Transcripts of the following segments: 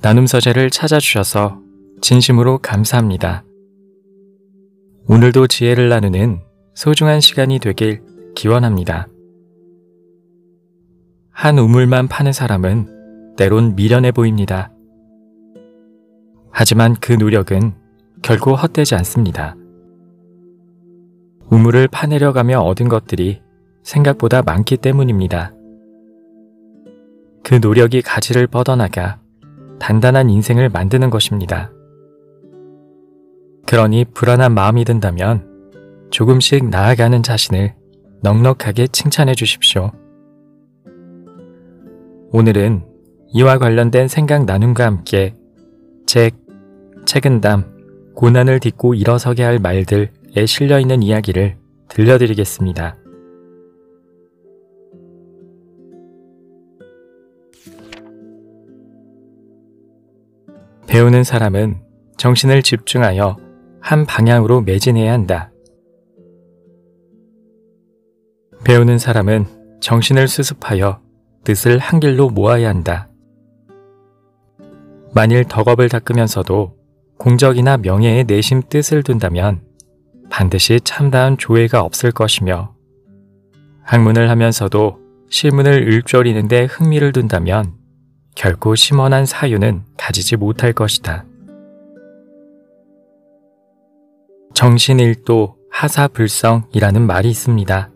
나눔 서재를 찾아주셔서 진심으로 감사합니다. 오늘도 지혜를 나누는 소중한 시간이 되길 기원합니다. 한 우물만 파는 사람은 때론 미련해 보입니다. 하지만 그 노력은 결코 헛되지 않습니다. 우물을 파내려가며 얻은 것들이 생각보다 많기 때문입니다. 그 노력이 가지를 뻗어나가 단단한 인생을 만드는 것입니다. 그러니 불안한 마음이 든다면 조금씩 나아가는 자신을 넉넉하게 칭찬해 주십시오. 오늘은 이와 관련된 생각 나눔과 함께 책은담, 고난을 딛고 일어서게 할 말들에 실려있는 이야기를 들려드리겠습니다. 배우는 사람은 정신을 집중하여 한 방향으로 매진해야 한다. 배우는 사람은 정신을 수습하여 뜻을 한 길로 모아야 한다. 만일 덕업을 닦으면서도 공적이나 명예에 내심 뜻을 둔다면 반드시 참다운 조예가 없을 것이며, 학문을 하면서도 실문을 읊조리는 데 흥미를 둔다면 결코 심원한 사유는 가지지 못할 것이다. 정신일도 하사불성이라는 말이 있습니다.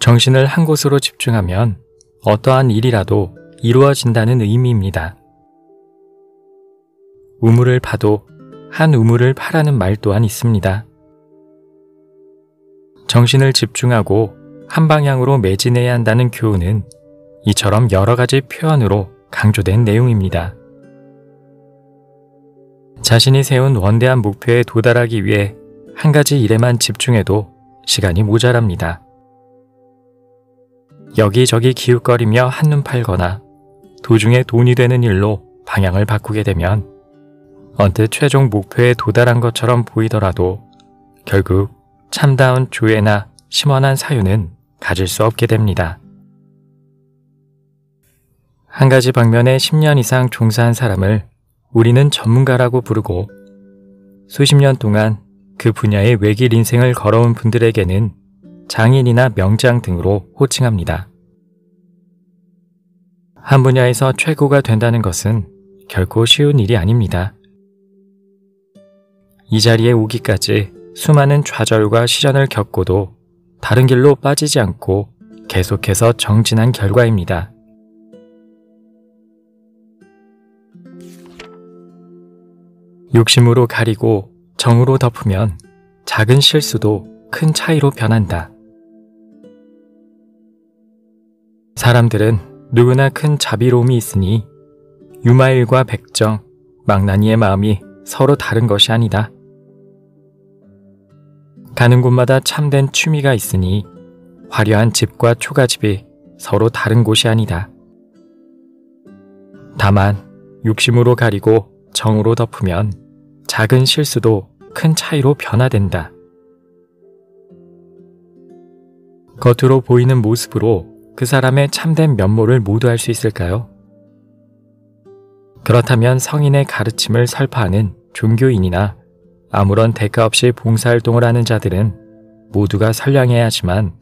정신을 한 곳으로 집중하면 어떠한 일이라도 이루어진다는 의미입니다. 우물을 파도 한 우물을 파라는 말 또한 있습니다. 정신을 집중하고 한 방향으로 매진해야 한다는 교훈은 이처럼 여러 가지 표현으로 강조된 내용입니다. 자신이 세운 원대한 목표에 도달하기 위해 한 가지 일에만 집중해도 시간이 모자랍니다. 여기저기 기웃거리며 한눈 팔거나 도중에 돈이 되는 일로 방향을 바꾸게 되면 언뜻 최종 목표에 도달한 것처럼 보이더라도 결국 참다운 조예나 심원한 사유는 가질 수 없게 됩니다. 한 가지 방면에 10년 이상 종사한 사람을 우리는 전문가라고 부르고, 수십 년 동안 그 분야의 외길 인생을 걸어온 분들에게는 장인이나 명장 등으로 호칭합니다. 한 분야에서 최고가 된다는 것은 결코 쉬운 일이 아닙니다. 이 자리에 오기까지 수많은 좌절과 시련을 겪고도 다른 길로 빠지지 않고 계속해서 정진한 결과입니다. 욕심으로 가리고 정으로 덮으면 작은 실수도 큰 차이로 변한다. 사람들은 누구나 큰 자비로움이 있으니 유마일과 백정, 망나니의 마음이 서로 다른 것이 아니다. 가는 곳마다 참된 취미가 있으니 화려한 집과 초가집이 서로 다른 곳이 아니다. 다만 욕심으로 가리고 정으로 덮으면 작은 실수도 큰 차이로 변화된다. 겉으로 보이는 모습으로 그 사람의 참된 면모를 모두 알 수 있을까요? 그렇다면 성인의 가르침을 설파하는 종교인이나 아무런 대가 없이 봉사활동을 하는 자들은 모두가 선량해야 하지만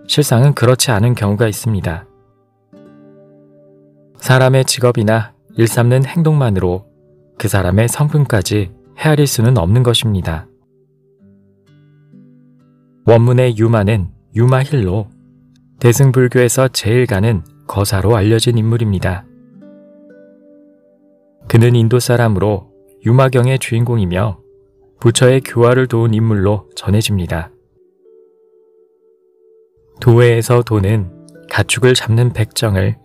실상은 그렇지 않은 경우가 있습니다. 사람의 직업이나 일삼는 행동만으로 그 사람의 성품까지 헤아릴 수는 없는 것입니다. 원문의 유마는 유마힐로 대승불교에서 제일 가는 거사로 알려진 인물입니다. 그는 인도 사람으로 유마경의 주인공이며 부처의 교화를 도운 인물로 전해집니다. 도회에서 도는 가축을 잡는 백정을,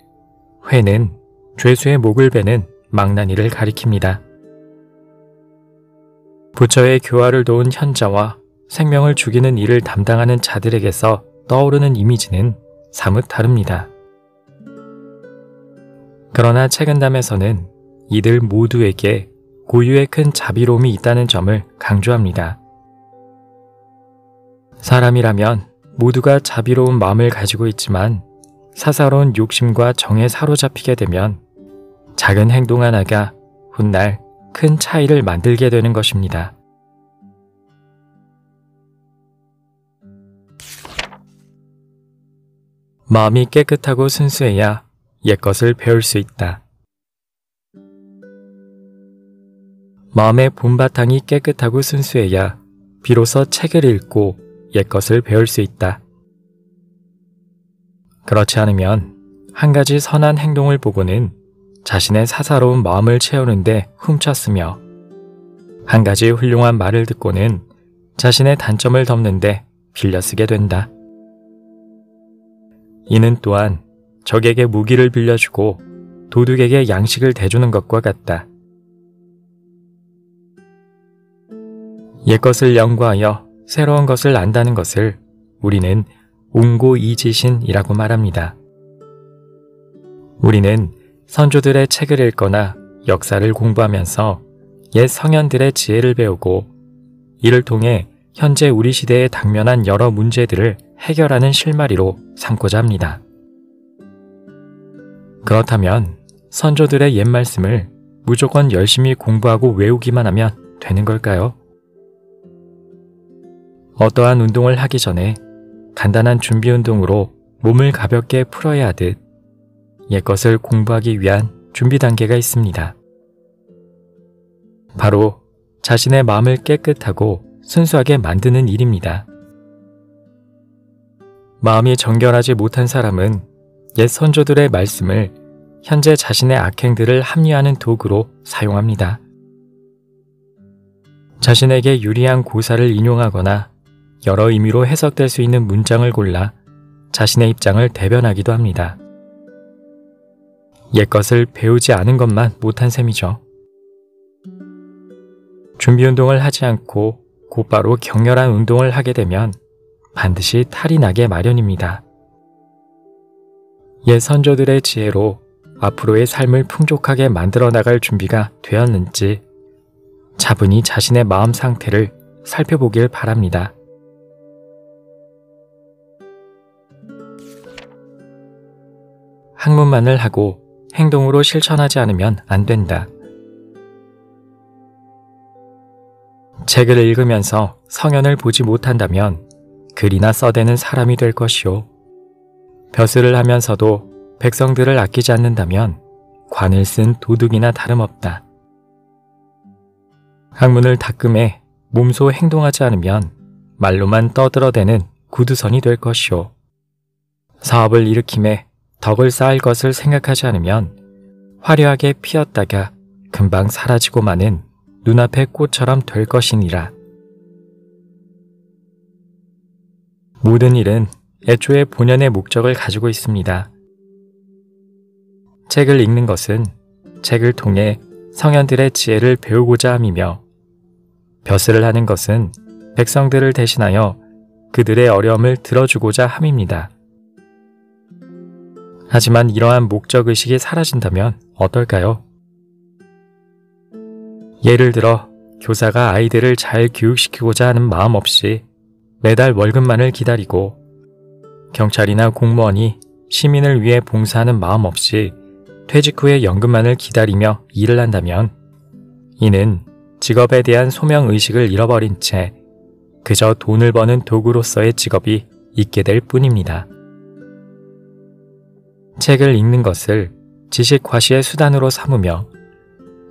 회는 죄수의 목을 베는 망나니를 가리킵니다. 부처의 교화를 도운 현자와 생명을 죽이는 일을 담당하는 자들에게서 떠오르는 이미지는 사뭇 다릅니다. 그러나 책은담에서는 이들 모두에게 고유의 큰 자비로움이 있다는 점을 강조합니다. 사람이라면 모두가 자비로운 마음을 가지고 있지만 사사로운 욕심과 정에 사로잡히게 되면 작은 행동 하나가 훗날 큰 차이를 만들게 되는 것입니다. 마음이 깨끗하고 순수해야 옛것을 배울 수 있다. 마음의 본바탕이 깨끗하고 순수해야 비로소 책을 읽고 옛것을 배울 수 있다. 그렇지 않으면 한 가지 선한 행동을 보고는 자신의 사사로운 마음을 채우는데 훔쳤으며 한 가지 훌륭한 말을 듣고는 자신의 단점을 덮는데 빌려쓰게 된다. 이는 또한 적에게 무기를 빌려주고 도둑에게 양식을 대주는 것과 같다. 옛것을 연구하여 새로운 것을 안다는 것을 우리는 웅고이지신이라고 말합니다. 우리는 선조들의 책을 읽거나 역사를 공부하면서 옛 성현들의 지혜를 배우고 이를 통해 현재 우리 시대에 당면한 여러 문제들을 해결하는 실마리로 삼고자 합니다. 그렇다면 선조들의 옛 말씀을 무조건 열심히 공부하고 외우기만 하면 되는 걸까요? 어떠한 운동을 하기 전에 간단한 준비 운동으로 몸을 가볍게 풀어야 하듯 옛것을 공부하기 위한 준비 단계가 있습니다. 바로 자신의 마음을 깨끗하고 순수하게 만드는 일입니다. 마음이 정결하지 못한 사람은 옛 선조들의 말씀을 현재 자신의 악행들을 합리화하는 도구로 사용합니다. 자신에게 유리한 고사를 인용하거나 여러 의미로 해석될 수 있는 문장을 골라 자신의 입장을 대변하기도 합니다. 옛것을 배우지 않은 것만 못한 셈이죠. 준비운동을 하지 않고 곧바로 격렬한 운동을 하게 되면 반드시 탈이 나게 마련입니다. 옛 선조들의 지혜로 앞으로의 삶을 풍족하게 만들어 나갈 준비가 되었는지 차분히 자신의 마음 상태를 살펴보길 바랍니다. 학문만을 하고 행동으로 실천하지 않으면 안 된다. 책을 읽으면서 성현을 보지 못한다면 글이나 써대는 사람이 될 것이요. 벼슬을 하면서도 백성들을 아끼지 않는다면 관을 쓴 도둑이나 다름없다. 학문을 닦음에 몸소 행동하지 않으면 말로만 떠들어대는 구두선이 될 것이요. 사업을 일으킴에 덕을 쌓을 것을 생각하지 않으면 화려하게 피었다가 금방 사라지고 마는 눈앞의 꽃처럼 될 것이니라. 모든 일은 애초에 본연의 목적을 가지고 있습니다. 책을 읽는 것은 책을 통해 성현들의 지혜를 배우고자 함이며 벼슬을 하는 것은 백성들을 대신하여 그들의 어려움을 들어주고자 함입니다. 하지만 이러한 목적의식이 사라진다면 어떨까요? 예를 들어 교사가 아이들을 잘 교육시키고자 하는 마음 없이 매달 월급만을 기다리고 경찰이나 공무원이 시민을 위해 봉사하는 마음 없이 퇴직 후에 연금만을 기다리며 일을 한다면 이는 직업에 대한 소명의식을 잃어버린 채 그저 돈을 버는 도구로서의 직업이 있게 될 뿐입니다. 책을 읽는 것을 지식 과시의 수단으로 삼으며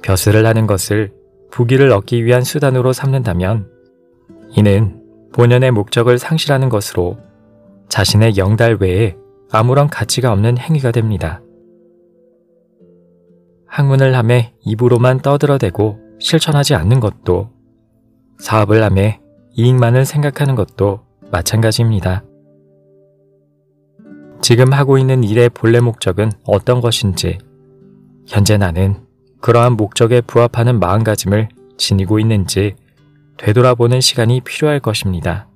벼슬을 하는 것을 부귀를 얻기 위한 수단으로 삼는다면 이는 본연의 목적을 상실하는 것으로 자신의 영달 외에 아무런 가치가 없는 행위가 됩니다. 학문을 하매 입으로만 떠들어대고 실천하지 않는 것도 사업을 하매 이익만을 생각하는 것도 마찬가지입니다. 지금 하고 있는 일의 본래 목적은 어떤 것인지 현재 나는 그러한 목적에 부합하는 마음가짐을 지니고 있는지 되돌아보는 시간이 필요할 것입니다.